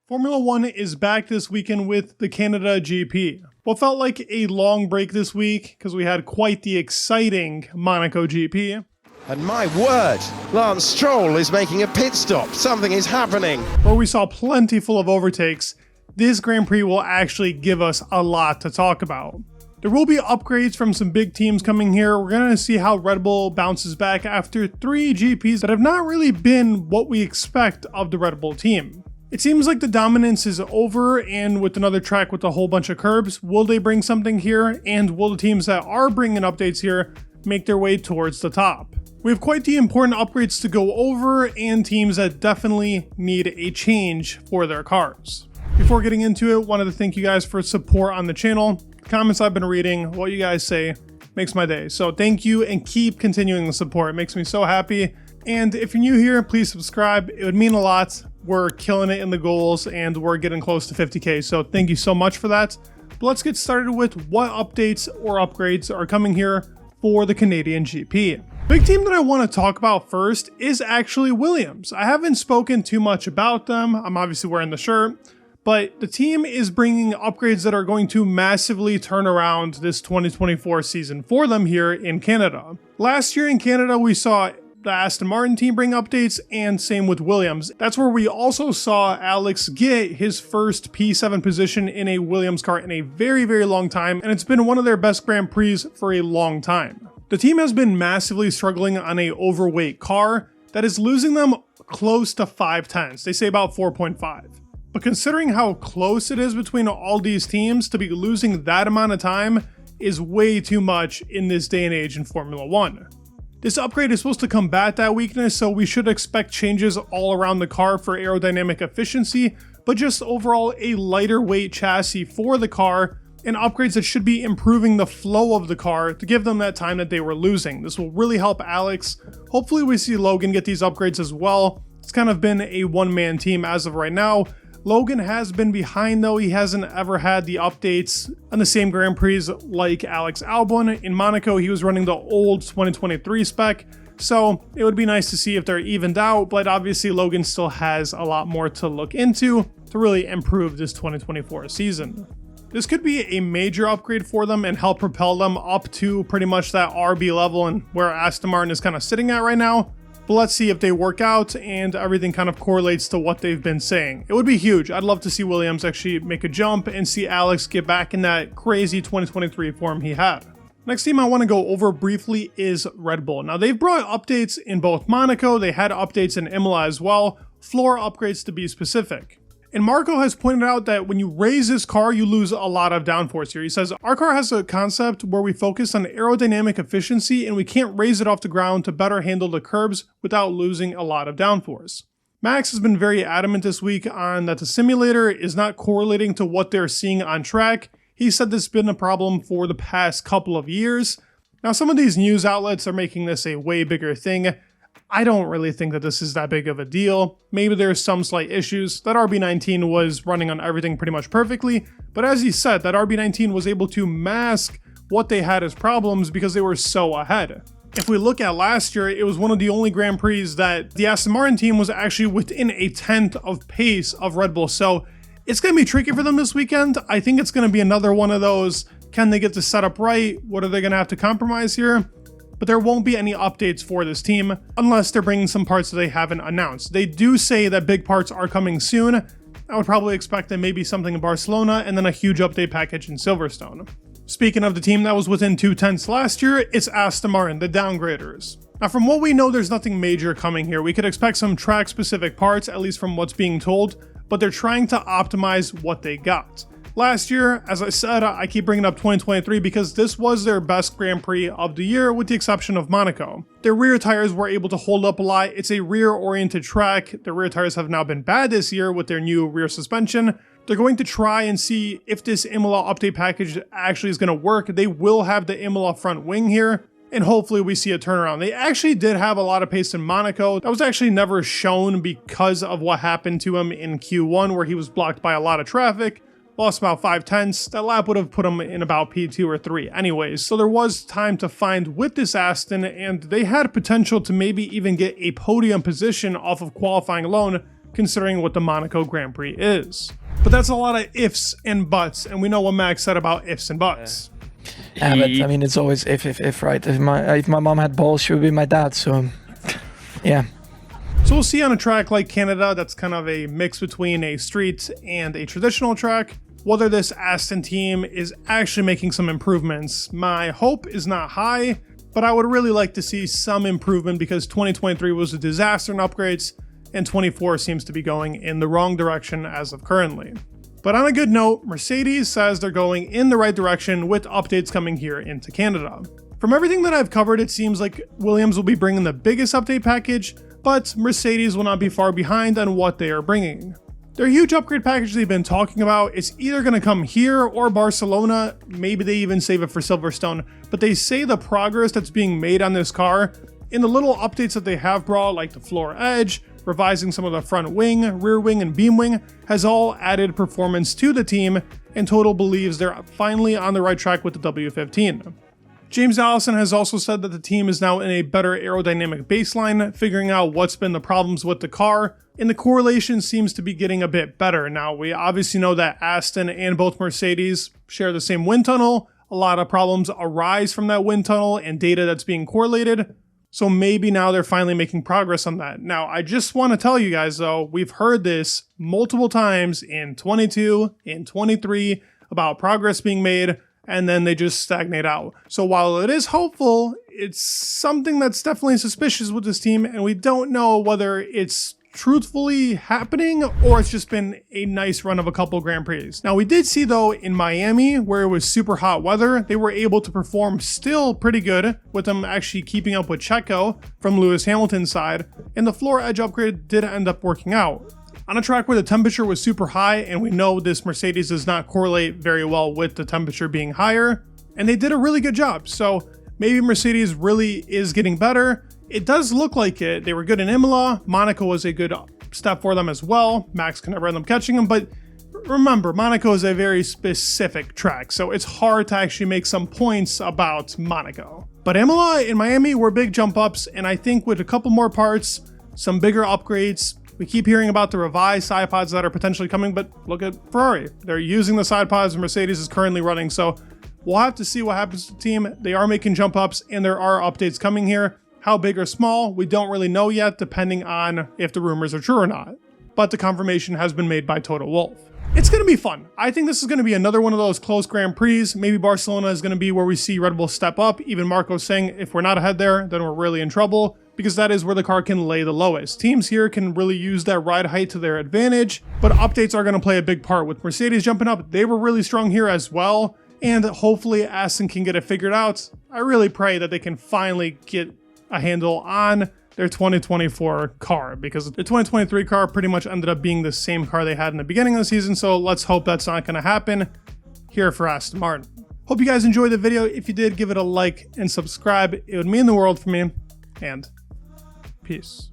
Formula 1 is back this weekend with the Canada GP. What felt like a long break this week because we had quite the exciting Monaco GP. And my word, Lance Stroll is making a pit stop. Something is happening. Where we saw plenty full of overtakes, this Grand Prix will actually give us a lot to talk about. There will be upgrades from some big teams coming here. We're going to see how Red Bull bounces back after 3 GPs that have not really been what we expect of the Red Bull team. It seems like the dominance is over, and with another track with a whole bunch of curbs, will they bring something here? And will the teams that are bringing updates here make their way towards the top? We have quite the important upgrades to go over and teams that definitely need a change for their cars. Before getting into it, wanted to thank you guys for support on the channel. Comments I've been reading, what you guys say makes my day. So thank you and keep continuing the support. It makes me so happy. And if you're new here, please subscribe. It would mean a lot. We're killing it in the goals and we're getting close to 50K. So thank you so much for that. But let's get started with what updates or upgrades are coming here for the Canadian GP. Big team that I want to talk about first is actually Williams. I haven't spoken too much about them. I'm obviously wearing the shirt, but the team is bringing upgrades that are going to massively turn around this 2024 season for them here in Canada. Last year in Canada, we saw the Aston Martin team bring updates, and same with Williams. That's where we also saw Alex get his first P7 position in a Williams car in a very, very long time, and it's been one of their best Grand Prix for a long time. The team has been massively struggling on an overweight car that is losing them close to 5/10. They say about 4.5. But considering how close it is between all these teams, to be losing that amount of time is way too much in this day and age in Formula 1. This upgrade is supposed to combat that weakness, so we should expect changes all around the car for aerodynamic efficiency, but just overall a lighter weight chassis for the car, and upgrades that should be improving the flow of the car to give them that time that they were losing. This will really help Alex. Hopefully we see Logan get these upgrades as well. It's kind of been a one-man team as of right now. Logan has been behind though. He hasn't ever had the updates on the same Grand Prix like Alex Albon. In Monaco, he was running the old 2023 spec. So it would be nice to see if they're evened out, but obviously Logan still has a lot more to look into to really improve this 2024 season. This could be a major upgrade for them and help propel them up to pretty much that RB level and where Aston Martin is kind of sitting at right now. But let's see if they work out and everything kind of correlates to what they've been saying. It would be huge. I'd love to see Williams actually make a jump and see Alex get back in that crazy 2023 form he had. Next team I want to go over briefly is Red Bull. Now they've brought updates in both Monaco, they had updates in Imola as well, floor upgrades to be specific. And Marco has pointed out that when you raise this car, you lose a lot of downforce here. He says, our car has a concept where we focus on aerodynamic efficiency and we can't raise it off the ground to better handle the curbs without losing a lot of downforce. Max has been very adamant this week on that the simulator is not correlating to what they're seeing on track. He said this has been a problem for the past couple of years. Now, some of these news outlets are making this a way bigger thing. I don't really think that this is that big of a deal. Maybe there's some slight issues. That RB19 was running on everything pretty much perfectly, but as he said, that RB19 was able to mask what they had as problems because they were so ahead. If we look at last year, it was one of the only Grand Prix that the Aston Martin team was actually within a tenth of pace of Red Bull, so it's going to be tricky for them this weekend. I think it's going to be another one of those, can they get the setup right? What are they going to have to compromise here? But there won't be any updates for this team unless they're bringing some parts that they haven't announced. They do say that big parts are coming soon. I would probably expect that maybe something in Barcelona and then a huge update package in Silverstone. Speaking of the team that was within 2/10 last year, it's Aston Martin, the downgraders. Now from what we know, there's nothing major coming here. We could expect some track specific parts, at least from what's being told, but they're trying to optimize what they got. Last year, as I said, I keep bringing up 2023 because this was their best Grand Prix of the year with the exception of Monaco. Their rear tires were able to hold up a lot. It's a rear-oriented track. The rear tires have now been bad this year with their new rear suspension. They're going to try and see if this Imola update package actually is going to work. They will have the Imola front wing here, and hopefully we see a turnaround. They actually did have a lot of pace in Monaco. That was actually never shown because of what happened to him in Q1 where he was blocked by a lot of traffic. Lost about 5/10. That lap would have put him in about P2 or 3 anyways. So there was time to find with this Aston, and they had potential to maybe even get a podium position off of qualifying alone considering what the Monaco Grand Prix is. But that's a lot of ifs and buts, and we know what Max said about ifs and buts. Yeah, but I mean, it's always if, right? If my mom had balls, she would be my dad, so yeah. So we'll see on a track like Canada that's kind of a mix between a street and a traditional track, whether this Aston team is actually making some improvements. My hope is not high, but I would really like to see some improvement because 2023 was a disaster in upgrades, and 24 seems to be going in the wrong direction as of currently. But on a good note, Mercedes says they're going in the right direction with updates coming here into Canada. From everything that I've covered, it seems like Williams will be bringing the biggest update package, but Mercedes will not be far behind on what they are bringing. Their huge upgrade package they've been talking about is either going to come here or Barcelona, maybe they even save it for Silverstone, but they say the progress that's being made on this car, in the little updates that they have brought, like the floor edge, revising some of the front wing, rear wing, and beam wing, has all added performance to the team, and Total believes they're finally on the right track with the W15. James Allison has also said that the team is now in a better aerodynamic baseline, figuring out what's been the problems with the car, and the correlation seems to be getting a bit better. Now, we obviously know that Aston and both Mercedes share the same wind tunnel. A lot of problems arise from that wind tunnel and data that's being correlated. So maybe now they're finally making progress on that. Now, I just want to tell you guys though, we've heard this multiple times in 22, in 23, about progress being made, and then they just stagnate out. So while it is hopeful, it's something that's definitely suspicious with this team, and we don't know whether it's truthfully happening or it's just been a nice run of a couple Grand Prix. Now we did see though in Miami, where it was super hot weather, they were able to perform still pretty good, with them actually keeping up with Checo from Lewis Hamilton's side, and the floor edge upgrade did end up working out. On a track where the temperature was super high, and we know this Mercedes does not correlate very well with the temperature being higher, and they did a really good job. So maybe Mercedes really is getting better. It does look like it. They were good in Imola. Monaco was a good step for them as well. Max can never end up catching them, but remember, Monaco is a very specific track, so it's hard to actually make some points about Monaco. But Imola and Miami were big jump ups, and I think with a couple more parts, some bigger upgrades, we keep hearing about the revised side pods that are potentially coming, but look at Ferrari. They're using the side pods Mercedes is currently running, so we'll have to see what happens to the team. They are making jump ups, and there are updates coming here. How big or small, we don't really know yet, depending on if the rumors are true or not. But the confirmation has been made by Toto Wolff. It's going to be fun. I think this is going to be another one of those close Grand Prix. Maybe Barcelona is going to be where we see Red Bull step up. Even Marco's saying if we're not ahead there, then we're really in trouble, because that is where the car can lay the lowest. Teams here can really use that ride height to their advantage, but updates are going to play a big part. With Mercedes jumping up, they were really strong here as well, and hopefully Aston can get it figured out. I really pray that they can finally get a handle on their 2024 car, because the 2023 car pretty much ended up being the same car they had in the beginning of the season, so let's hope that's not going to happen here for Aston Martin. Hope you guys enjoyed the video. If you did, give it a like and subscribe. It would mean the world for me, and peace.